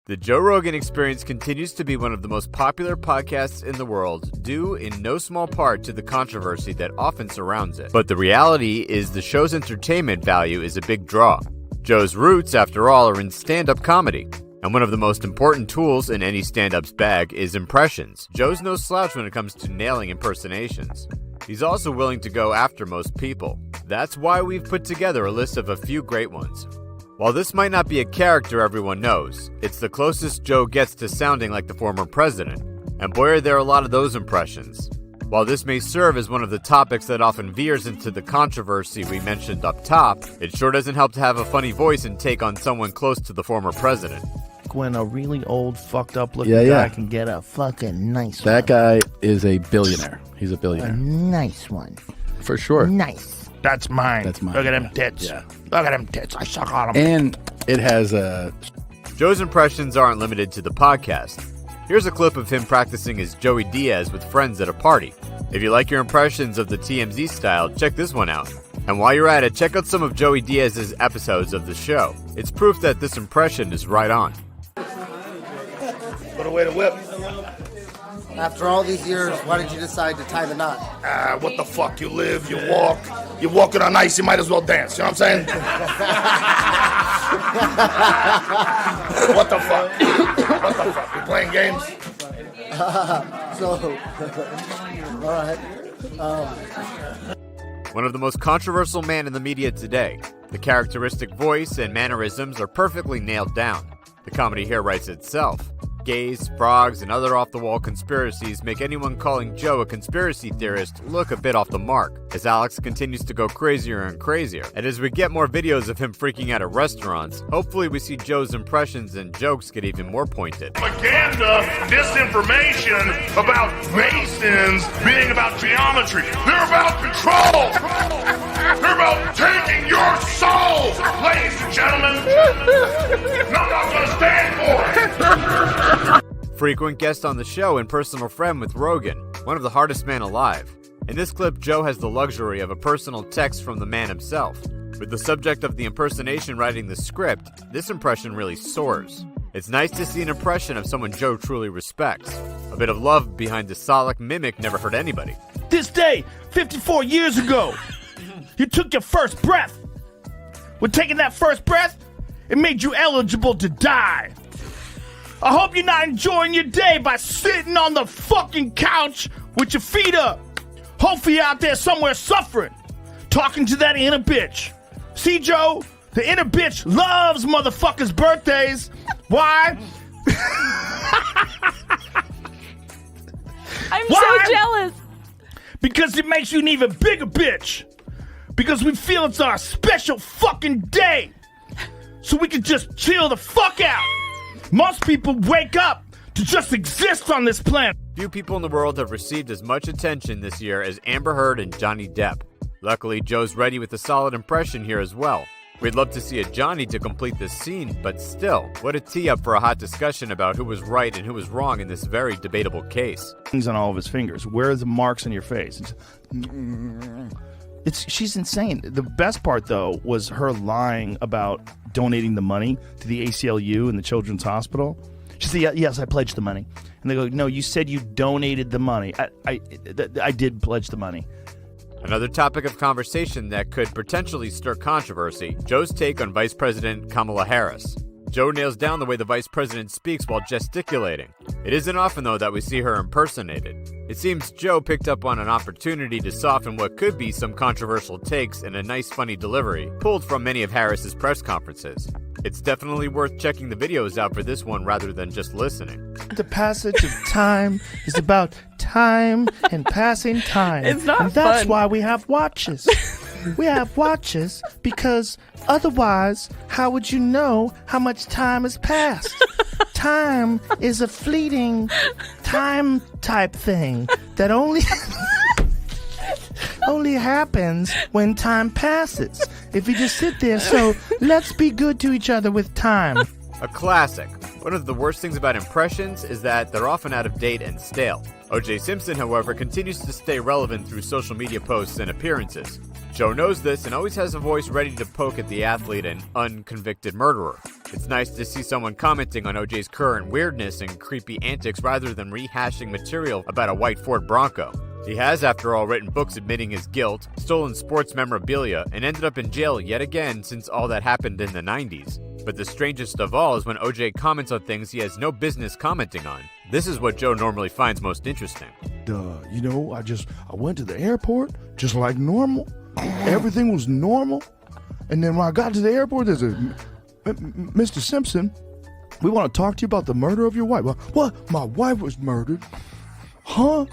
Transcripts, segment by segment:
The Joe Rogan Experience continues to be one of the most popular podcasts in the world, due in no small part to the controversy that often surrounds it. But the reality is the show's entertainment value is a big draw. Joe's roots, after all, are in stand-up comedy. And one of the most important tools in any stand-up's bag is impressions. Joe's no slouch when it comes to nailing impersonations. He's also willing to go after most people. That's why we've put together a list of a few great ones. While this might not be a character everyone knows, it's the closest Joe gets to sounding like the former president. And boy, are there a lot of those impressions. While this may serve as one of the topics that often veers into the controversy we mentioned up top, it sure doesn't help to have a funny voice and take on someone close to the former president. When a really old, fucked up looking guy can get a fucking nice one. That guy is a billionaire. He's a billionaire. A nice one. For sure. Nice. That's mine. That's mine. Look at them tits. Yeah. Look at them tits. I suck on them. And it has a... Joe's impressions aren't limited to the podcast. Here's a clip of him practicing his Joey Diaz with friends at a party. If you like your impressions of the TMZ style, check this one out. And while you're at it, check out some of Joey Diaz's episodes of the show. It's proof that this impression is right on. Put away the whip. After all these years, why did you decide to tie the knot? What the fuck? You live, you walk. You're walking on ice, you might as well dance. You know what I'm saying? What the fuck? What the fuck? You playing games? All right. One of the most controversial men in the media today. The characteristic voice and mannerisms are perfectly nailed down. The comedy here writes itself. Gays, frogs, and other off-the-wall conspiracies make anyone calling Joe a conspiracy theorist look a bit off the mark, as Alex continues to go crazier and crazier. And as we get more videos of him freaking out at restaurants, hopefully we see Joe's impressions and jokes get even more pointed. Propaganda, disinformation about Masons being about geometry. They're about control. They're about taking your soul, ladies and gentlemen. I'm not going to stand for it. Frequent guest on the show and personal friend with Rogan, one of the hardest men alive. In this clip, Joe has the luxury of a personal text from the man himself. With the subject of the impersonation writing the script, this impression really soars. It's nice to see an impression of someone Joe truly respects. A bit of love behind the Solid mimic never hurt anybody. This day, 54 years ago, you took your first breath. With taking that first breath, it made you eligible to die. I hope you're not enjoying your day by sitting on the fucking couch with your feet up. Hopefully you're out there somewhere suffering, talking to that inner bitch. See, Joe, the inner bitch loves motherfuckers' birthdays. Why? I'm Why? so jealous. Because it makes you an even bigger bitch. Because we feel it's our special fucking day. So we can just chill the fuck out. Most people wake up to just exist on this planet. Few people in the world have received as much attention this year as Amber Heard and Johnny Depp. Luckily, Joe's ready with a solid impression here as well. We'd love to see a Johnny to complete this scene, but still, what a tee up for a hot discussion about who was right and who was wrong in this very debatable case. Things on all of his fingers. Where are the marks on your face? She's insane. The best part, though, was her lying about donating the money to the ACLU and the Children's Hospital. She said, yes, I pledged the money. And they go, no, you said you donated the money. I did pledge the money. Another topic of conversation that could potentially stir controversy, Joe's take on Vice President Kamala Harris. Joe nails down the way the vice president speaks while gesticulating. It isn't often, though, that we see her impersonated. It seems Joe picked up on an opportunity to soften what could be some controversial takes in a nice, funny delivery, pulled from many of Harris's press conferences. It's definitely worth checking the videos out for this one rather than just listening. The passage of time is about time and passing time. It's not and that's fun. why we have watches. We have watches because otherwise, how would you know how much time has passed? Time is a fleeting time type thing that only happens when time passes. If you just sit there, so let's be good to each other with time. A classic. One of the worst things about impressions is that they're often out of date and stale. O.J. Simpson, however, continues to stay relevant through social media posts and appearances. Joe knows this and always has a voice ready to poke at the athlete and unconvicted murderer. It's nice to see someone commenting on OJ's current weirdness and creepy antics rather than rehashing material about a white Ford Bronco. He has, after all, written books admitting his guilt, stolen sports memorabilia, and ended up in jail yet again since all that happened in the 90s. But the strangest of all is when OJ comments on things he has no business commenting on. This is what Joe normally finds most interesting. I went to the airport just like normal. Everything was normal. And then when I got to the airport, there's Mr. Simpson, we want to talk to you about the murder of your wife. What? My wife was murdered? Huh?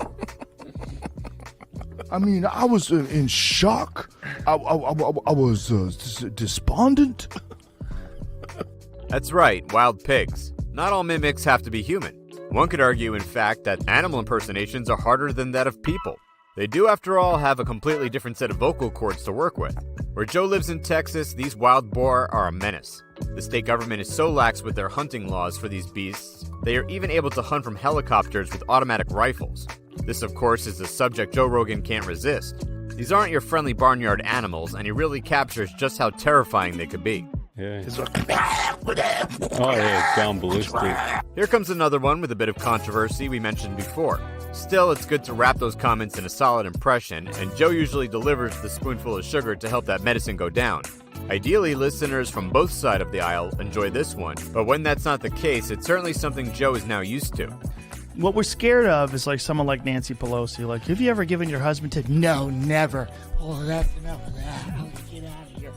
I mean, I was in shock. I was despondent. That's right, wild pigs. Not all mimics have to be human. One could argue, in fact, that animal impersonations are harder than that of people. They do, after all, have a completely different set of vocal cords to work with. Where Joe lives in Texas, these wild boar are a menace. The state government is so lax with their hunting laws for these beasts, they are even able to hunt from helicopters with automatic rifles. This, of course, is a subject Joe Rogan can't resist. These aren't your friendly barnyard animals, and he really captures just how terrifying they could be. Yeah. Oh, yeah, it's gone ballistic. Here comes another one with a bit of controversy we mentioned before. Still, it's good to wrap those comments in a solid impression, and Joe usually delivers the spoonful of sugar to help that medicine go down. Ideally, listeners from both sides of the aisle enjoy this one, but when that's not the case, it's certainly something Joe is now used to. What we're scared of is like someone like Nancy Pelosi. Like, have you ever given your husband to? No, never. Oh, that's enough of that. Oh, get out of here.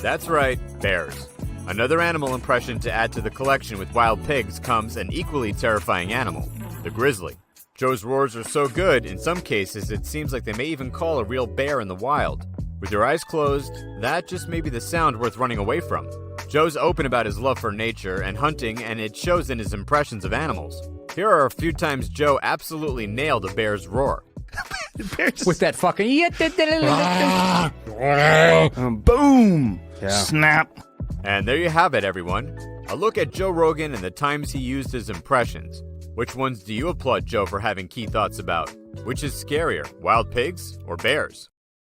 That's right, bears. Another animal impression to add to the collection with wild pigs comes an equally terrifying animal, the grizzly. Joe's roars are so good, in some cases it seems like they may even call a real bear in the wild. With your eyes closed, that just may be the sound worth running away from. Joe's open about his love for nature and hunting, and it shows in his impressions of animals. Here are a few times Joe absolutely nailed a bear's roar. With that fucking... Boom! Yeah. Snap. And there you have it, everyone. A look at Joe Rogan and the times he used his impressions. Which ones do you applaud Joe for having key thoughts about? Which is scarier, wild pigs or bears?